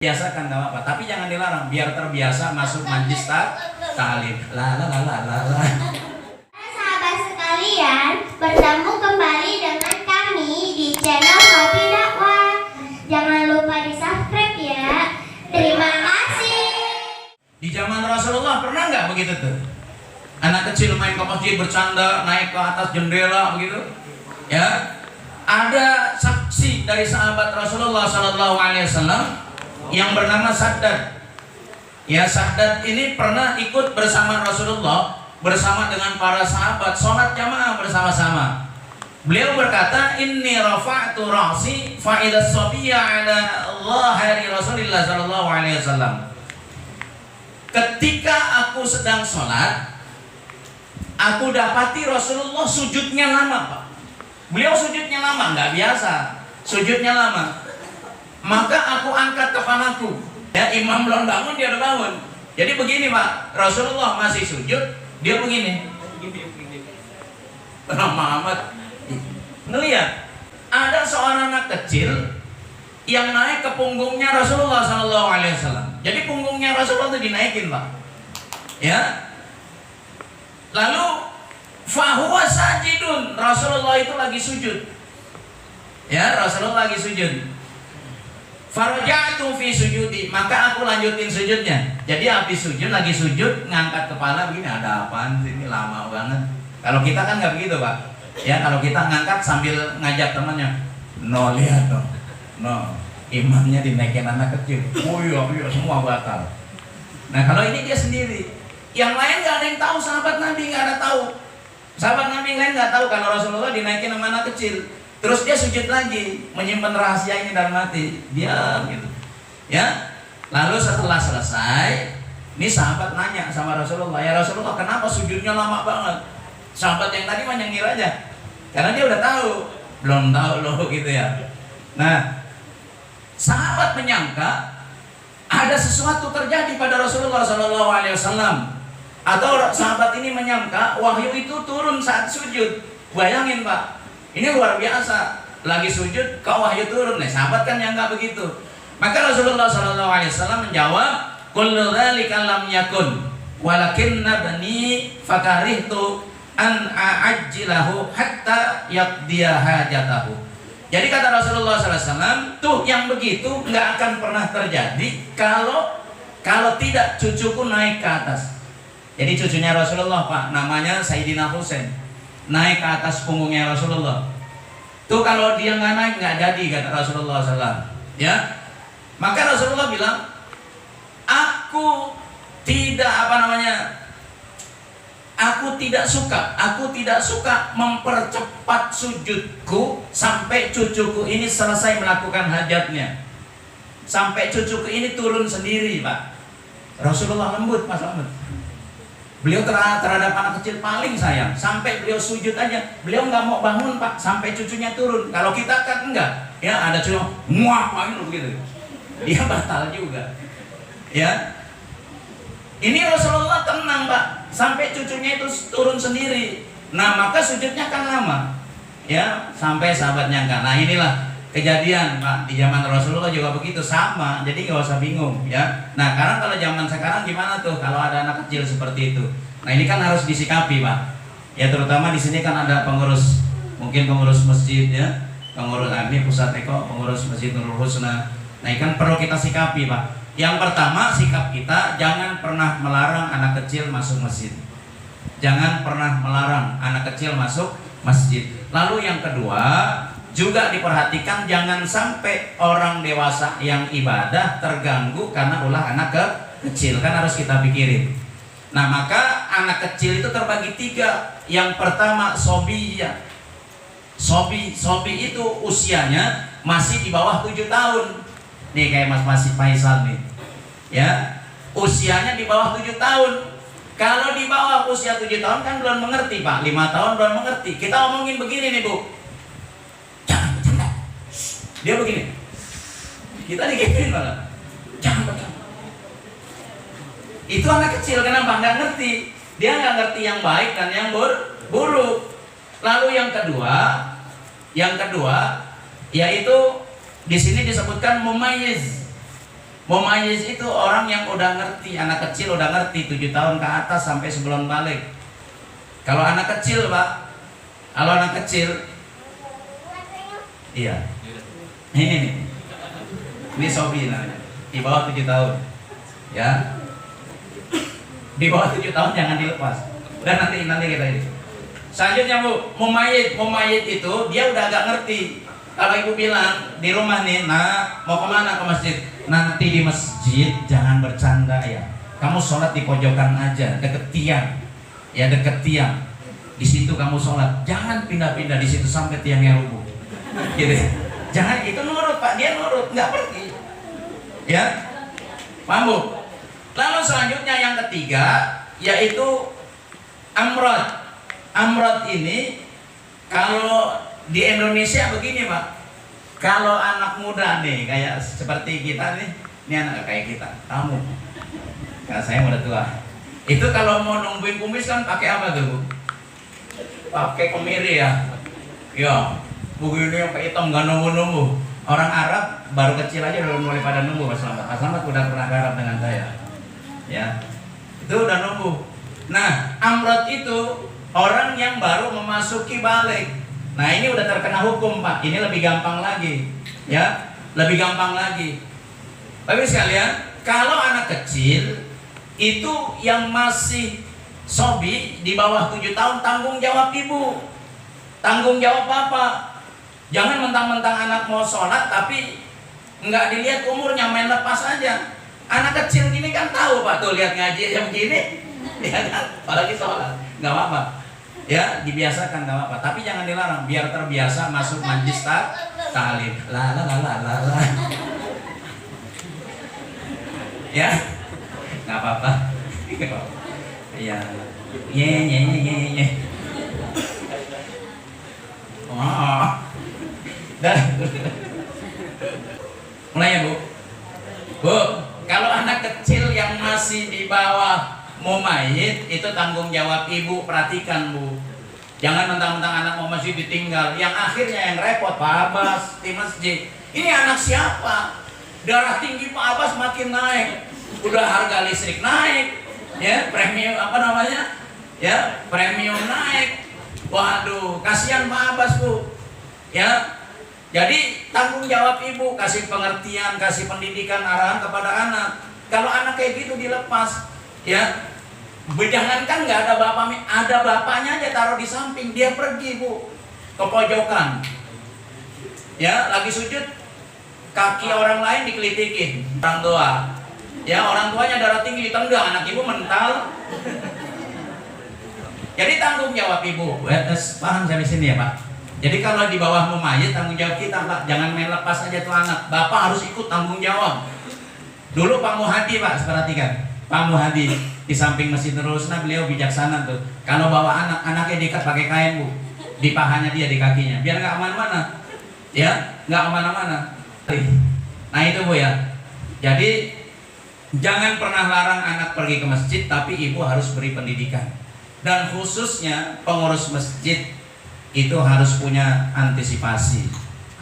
Biasakan nggak apa-apa, tapi jangan dilarang, biar terbiasa masuk majlis taklim. Sahabat sekalian, bertemu kembali dengan kami di channel Hobi Dakwah. Jangan lupa di subscribe ya. Terima kasih. Di zaman Rasulullah pernah nggak begitu tuh? Anak kecil main ke masjid bercanda, naik ke atas jendela begitu? Ya, ada saksi dari sahabat Rasulullah SAW yang bernama Saddad. Ya, Saddad ini pernah ikut bersama Rasulullah bersama dengan para sahabat sholat jamaah bersama-sama. Beliau berkata, "Inni rafa'tu ra'si fa idza sabiyya 'ala dhahri Rasulillah sallallahu alaihi wasallam." Ketika aku sedang sholat, aku dapati Rasulullah sujudnya lama, Pak. Beliau sujudnya lama, nggak biasa, sujudnya lama. Maka aku angkat kepalaku. Ya, imam belum bangun, dia udah bangun. Jadi begini, Pak, Rasulullah masih sujud, dia begini. Lama amat. Ngelihat ada seorang anak kecil yang naik ke punggungnya Rasulullah SAW. Jadi punggungnya Rasulullah itu dinaikin, Pak. Ya. Lalu fahuwa sajidun, Rasulullah itu lagi sujud. Ya, Rasulullah lagi sujud. Faraja'tu fi sujudi, maka aku lanjutin sujudnya. Jadi habis sujud, lagi sujud, ngangkat kepala begini, ada apaan sih, ini lama banget. Kalau kita kan nggak begitu, Pak. Ya, kalau kita ngangkat sambil ngajak temannya, no, lihat dong, no, imamnya dinaikin anak kecil, oh iya, semua batal. Nah, kalau ini dia sendiri, yang lain nggak ada yang tahu, sahabat Nabi nggak ada tahu. Sahabat Nabi lain nggak tahu kalau Rasulullah dinaikin sama anak kecil. Terus dia sujud lagi, menyimpan rahasia ini dalam hati, diam gitu. Ya, lalu setelah selesai, ini sahabat nanya sama Rasulullah, ya Rasulullah, kenapa sujudnya lama banget? Sahabat yang tadi mah nyengir aja, karena dia udah tahu, belum tahu loh gitu ya. Nah, sahabat menyangka ada sesuatu terjadi pada Rasulullah SAW, atau sahabat ini menyangka wahyu itu turun saat sujud. Bayangin, Pak. Ini luar biasa, lagi sujud kau wahyu turun nih. Sahabat kan yang nggak begitu. Maka Rasulullah SAW menjawab, kullu dzalika lam yakun walakinna bani fakarihtu an a'ajjilahu hatta yaqdiya hajatahu. Jadi kata Rasulullah SAW, tuh yang begitu nggak akan pernah terjadi kalau tidak cucuku naik ke atas. Jadi cucunya Rasulullah, Pak, namanya Sayyidina Husain, naik ke atas punggungnya Rasulullah. Tuh kalau dia nggak naik nggak jadi, kata Rasulullah SAW. Ya, maka Rasulullah bilang, aku tidak suka mempercepat sujudku sampai cucuku ini selesai melakukan hajatnya, sampai cucuku ini turun sendiri, Pak. Rasulullah lembut, Mas lembut. Beliau terhadap anak kecil paling sayang. Sampai beliau sujud aja, beliau nggak mau bangun, Pak, sampai cucunya turun. Kalau kita kan enggak, ya ada cucu ngapain begitu, dia batal juga. Ya, ini Rasulullah tenang, Pak, sampai cucunya itu turun sendiri. Nah, maka sujudnya kan lama. Ya, sampai sahabat nyangka. Nah, inilah kejadian, Pak, di zaman Rasulullah juga begitu, sama. Jadi nggak usah bingung, ya. Nah, karena kalau zaman sekarang gimana tuh kalau ada anak kecil seperti itu? Nah, ini kan harus disikapi, Pak. Ya, terutama di sini kan ada pengurus, mungkin pengurus masjid, ya, pengurus ini pusat eko, pengurus Masjid Nurul Husna. Nah, ini kan perlu kita sikapi, Pak. Yang pertama, sikap kita jangan pernah melarang anak kecil masuk masjid. Jangan pernah melarang anak kecil masuk masjid. Lalu yang kedua, juga diperhatikan jangan sampai orang dewasa yang ibadah terganggu karena ulah anak kecil, kan harus kita pikirin. Nah, maka anak kecil itu terbagi tiga. Yang pertama sobiyah. Sobi itu usianya masih di bawah 7 tahun. Nih kayak Mas Faisal nih, ya, usianya di bawah 7 tahun. Kalau di bawah usia 7 tahun kan belum mengerti, Pak. 5 tahun belum mengerti. Kita omongin begini nih, Bu, dia begini, kita digituin malah, jangan bercanda. Itu anak kecil, kenapa? Nggak ngerti. Dia nggak ngerti yang baik dan yang buruk. Lalu yang kedua yaitu di sini disebutkan mumayyiz. Mumayyiz itu orang yang udah ngerti, anak kecil udah ngerti 7 tahun ke atas sampai sebelum balik. Kalau anak kecil Pak, kalau anak kecil, iya, ini sobi namanya, di bawah 7 tahun, ya, di bawah 7 tahun jangan dilepas. Dan nanti kita ini. Selanjutnya Bu, mumayyiz itu dia udah agak ngerti. Kalau ibu bilang di rumah nih, nak mau kemana ke masjid? Nanti di masjid jangan bercanda ya. Kamu sholat di pojokan aja, deket tiang, ya deket tiang. Di situ kamu sholat, jangan pindah-pindah di situ sampai tiangnya rubuh. Gitu. Jangan, itu nurut Pak, dia nurut, nggak pergi. Ya, paham Bu? Lalu selanjutnya yang ketiga yaitu amrod. Amrod ini kalau di Indonesia begini Pak, kalau anak muda nih kayak seperti kita nih, ini anak kayak kita, kamu, karena saya udah tua, itu kalau mau numbuhin kumis kan pakai apa tuh Bu? Pakai kemiri ya, begini yang pakai hitam nggak nunggu. Orang Arab baru kecil aja udah mulai pada nunggu. Mas Slamet udah pernah garap dengan saya, ya, itu udah nunggu. Nah, amrod itu orang yang baru memasuki balik. Nah ini udah terkena hukum Pak. Ini lebih gampang lagi, ya, lebih gampang lagi. Tapi sekalian, kalau anak kecil itu yang masih sobi di bawah 7 tahun, tanggung jawab ibu, tanggung jawab bapak. Jangan mentang-mentang anak mau sholat tapi nggak dilihat umurnya, main lepas aja. Anak kecil gini kan tahu Pak, tuh lihat ngaji yang begini, ya kan, apalagi sholat, nggak apa-apa. Ya, dibiasakan nggak apa-apa, tapi jangan dilarang, biar terbiasa masuk majlis taklim. La. Ya, nggak apa-apa. Ya, ye. Oh, dah. Mulai ya Bu, kalau anak kecil yang masih di bawah mumayyiz itu tanggung jawab ibu, perhatikan Bu. Jangan mentang-mentang anak mau masjid ditinggal. Yang akhirnya yang repot Pak Abbas di masjid. Ini anak siapa? Darah tinggi Pak Abbas makin naik. Udah harga listrik naik, ya, premium apa namanya? Ya, premium naik. Waduh, kasihan Pak Abbas Bu. Ya. Jadi tanggung jawab ibu, kasih pengertian, kasih pendidikan, arahan kepada anak. Kalau anak kayak gitu dilepas, ya, jangankan nggak ada bapaknya, ada bapaknya aja taruh di samping, dia pergi Bu ke pojokan, ya, lagi sujud, kaki orang lain dikelitikin, orang tua, ya, orang tuanya darah tinggi ditendang, anak ibu mental. Jadi tanggung jawab ibu, paham sampai sini ya Pak? Jadi kalau di bawah mumayyiz tanggung jawab kita Pak, jangan main lepas aja tuh anak, bapak harus ikut tanggung jawab. Dulu Pak Muhadi Pak, perhatikan, Pak Muhadi di samping Masjid Nurul Husna, beliau bijaksana tuh. Kalau bawa anaknya diikat pakai kain Bu, di pahanya dia, di kakinya, biar nggak kemana-mana, ya, nggak kemana-mana. Nah itu Bu ya. Jadi jangan pernah larang anak pergi ke masjid, tapi ibu harus beri pendidikan. Dan khususnya pengurus masjid itu harus punya antisipasi.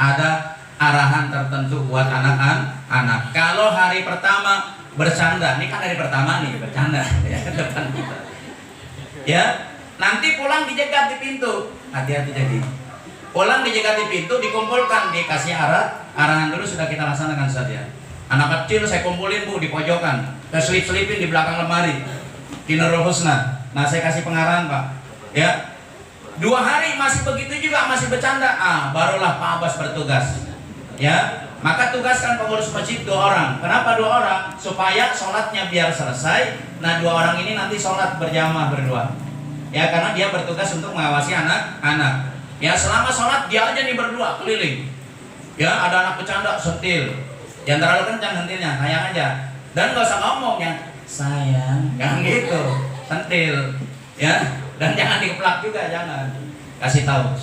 Ada arahan tertentu buat anak-anak. Kalau hari pertama bercanda, ini kan hari pertama nih bercanda ya depan kita. Ya, nanti pulang dijegat di pintu. Hati-hati jadi. Pulang dijegat di pintu, dikumpulkan, dikasih arahan dulu sudah kita laksanakan saja. Anak kecil saya kumpulin Bu di pojokan, saya selip-selipin di belakang lemari di Nurul Husna. Nah saya kasih pengarahan Pak. Ya, 2 hari masih begitu juga, masih bercanda. Barulah Pak Abbas bertugas. Ya, maka tugaskan pengurus masjid 2 orang. Kenapa 2 orang? Supaya sholatnya biar selesai. Nah 2 orang ini nanti sholat berjamaah berdua. Ya, karena dia bertugas untuk mengawasi anak-anak. Ya, selama sholat dia aja nih berdua keliling. Ya, ada anak bercanda sentil. Jangan terlalu kencang sentilnya, sayang aja. Dan gak usah ngomong yang sayang, jangan gitu, sentil. Ya. Dan jangan dikeplak juga, jangan. Kasih tahu.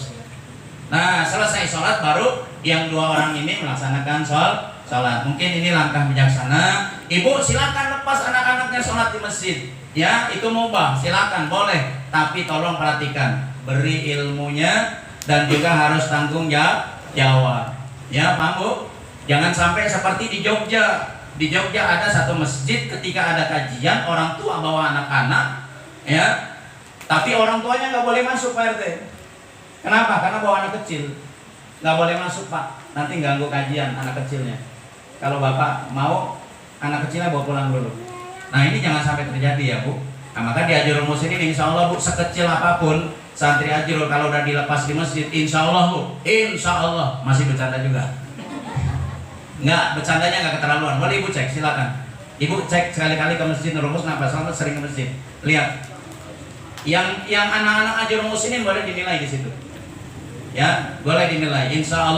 Nah, selesai sholat baru yang 2 orang ini melaksanakan sholat. Mungkin ini langkah bijaksana. Ibu silakan lepas anak-anaknya sholat di masjid. Ya, itu mubah, silakan, boleh. Tapi tolong perhatikan, beri ilmunya dan juga harus tanggung jawab. Ya, paham Bu? Jangan sampai seperti di Jogja. di Jogja ada satu masjid ketika ada kajian orang tua bawa anak-anak, ya, tapi orang tuanya nggak boleh masuk Pak RT. Kenapa? Karena bawa anak kecil, nggak boleh masuk Pak. Nanti ganggu kajian anak kecilnya. Kalau Bapak mau, anak kecilnya bawa pulang dulu. Nah ini jangan sampai terjadi ya Bu. Nah, maka di Ajrul Muhsinin insya Allah Bu, sekecil apapun santri Ajrul kalau udah dilepas di masjid, insya Allah Bu, insya Allah masih bercanda juga. Enggak, bercandanya nggak keterlaluan. Boleh Ibu cek, silakan. Ibu cek sekali-kali ke masjid Nurul Husna, Pak Selamat sering ke masjid. Lihat, yang anak-anak Ajrul Muhsinin boleh dinilai di situ. Ya, boleh dinilai. Insya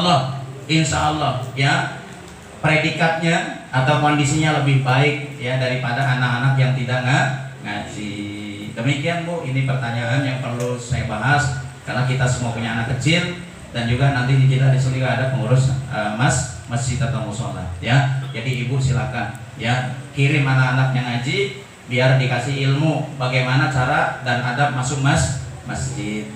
Allah ya, predikatnya atau kondisinya lebih baik ya daripada anak-anak yang tidak ngaji. Demikian Bu, ini pertanyaan yang perlu saya bahas karena kita semua punya anak kecil dan juga nanti di kita di sini juga ada pengurus masjid atau musola ya. Jadi Ibu silakan ya kirim anak-anaknya ngaji biar dikasih ilmu bagaimana cara dan adab masuk masjid.